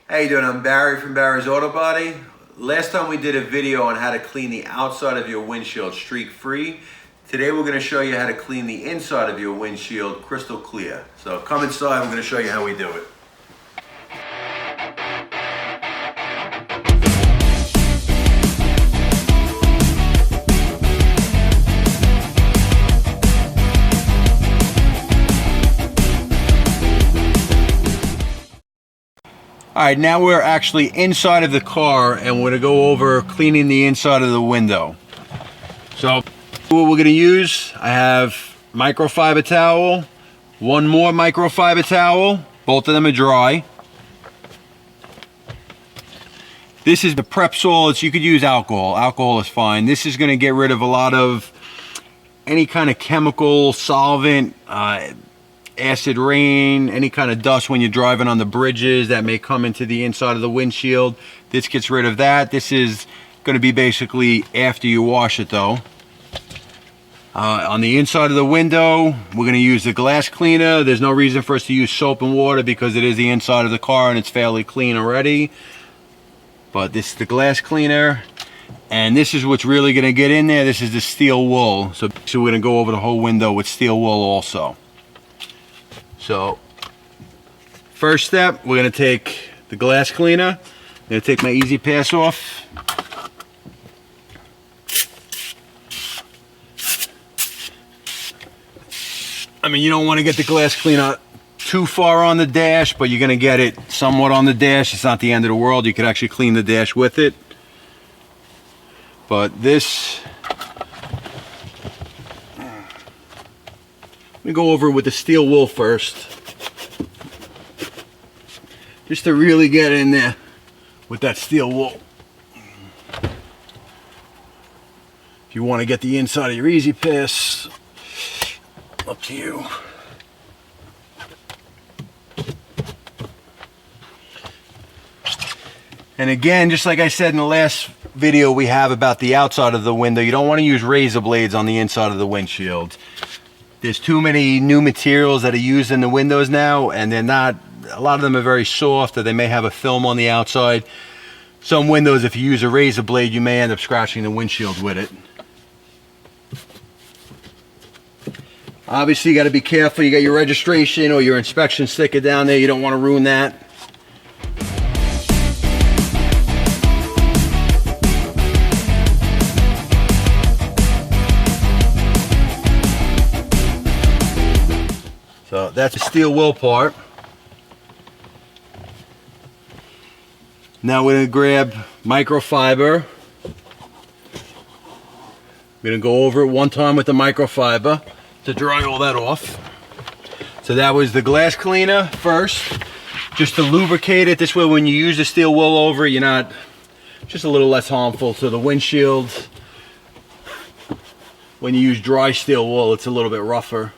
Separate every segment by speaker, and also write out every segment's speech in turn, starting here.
Speaker 1: How you doing? I'm Barry from Barry's Auto Body. Last time we did a video on how to clean the outside of your windshield streak free. Today we're going to show you how to clean the inside of your windshield crystal clear. So come inside, we're going to show you how we do it. Alright, now we're actually inside of the car and we're going to go over cleaning the inside of the window. So what we're going to use, I have microfiber towel, one more microfiber towel, both of them are dry. This is the prep solids. You could use alcohol. Alcohol is fine. This is going to get rid of a lot of any kind of chemical, solvent, acid rain, any kind of dust when you're driving on the bridges that may come into the inside of the windshield. This gets rid of that. This is going to be basically after you wash it though. On the inside of the window, we're going to use the glass cleaner. There's no reason for us to use soap and water because it is the inside of the car and it's fairly clean already. But this is the glass cleaner. And this is what's really going to get in there. This is the steel wool. So we're going to go over the whole window with steel wool also. So, first step, we're going to take the glass cleaner. I'm going to take my Easy Pass off. I mean, you don't want to get the glass cleaner too far on the dash, but you're going to get it somewhat on the dash. It's not the end of the world. You could actually clean the dash with it. But this, let me go over with the steel wool first, just to really get in there with that steel wool. If you want to get the inside of your Easy Pass, up to you. And again, just like I said in the last video we have about the outside of the window, you don't want to use razor blades on the inside of the windshield. There's too many new materials that are used in the windows now, and they're not, a lot of them are very soft, or they may have a film on the outside. Some windows, if you use a razor blade, you may end up scratching the windshield with it. Obviously, you got to be careful. You got your registration or your inspection sticker down there. You don't want to ruin that. So that's the steel wool part. Now we're going to grab microfiber. We're going to go over it one time with the microfiber to dry all that off. So that was the glass cleaner first, just to lubricate it. This way when you use the steel wool over it, you're not, just a little less harmful to the windshield. When you use dry steel wool, it's a little bit rougher.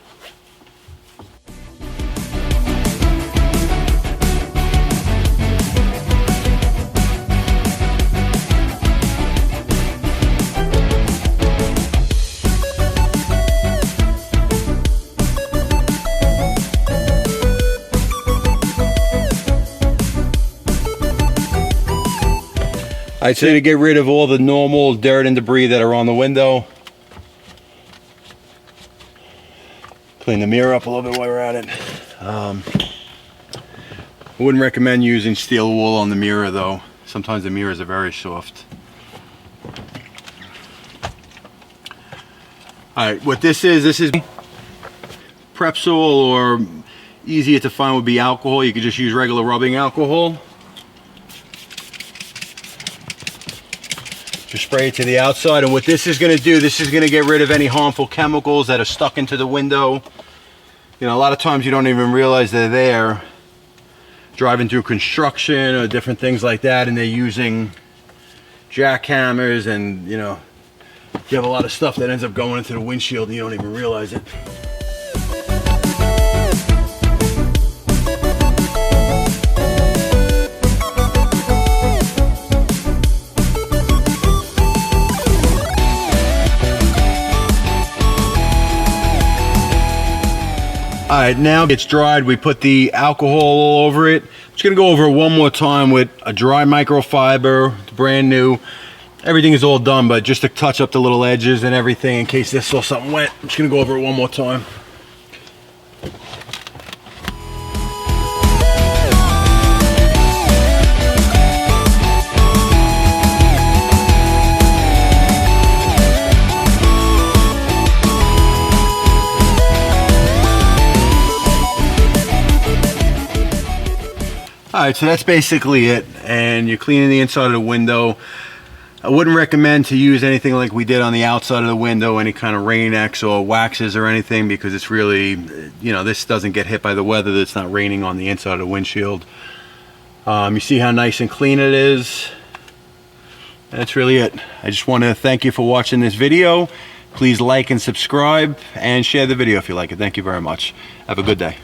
Speaker 1: Alright, so to get rid of all the normal dirt and debris that are on the window. Clean the mirror up a little bit while we're at it. I wouldn't recommend using steel wool on the mirror though. Sometimes the mirrors are very soft. Alright, what this is prep sol, or easier to find would be alcohol. You could just use regular rubbing alcohol. Just spray it to the outside, and what this is going to do, this is going to get rid of any harmful chemicals that are stuck into the window. You know, a lot of times you don't even realize they're there. Driving through construction or different things like that, and they're using jackhammers, and you know, you have a lot of stuff that ends up going into the windshield and you don't even realize it. Alright, now it's dried. We put the alcohol all over it Just gonna go over it one more time with a dry microfiber. It's brand new. Everything is all done, but just to touch up the little edges and everything in case there's still something wet. I'm just gonna go over it one more time. Alright, so that's basically it, and you're cleaning the inside of the window. I wouldn't recommend to use anything like we did on the outside of the window, any kind of Rain-X or waxes or anything, because it's really, you know, this doesn't get hit by the weather. It's not raining on the inside of the windshield. You see how nice and clean it is. That's really it. I just want to thank you for watching this video. Please like and subscribe and share the video if you like it. Thank you very much. Have a good day.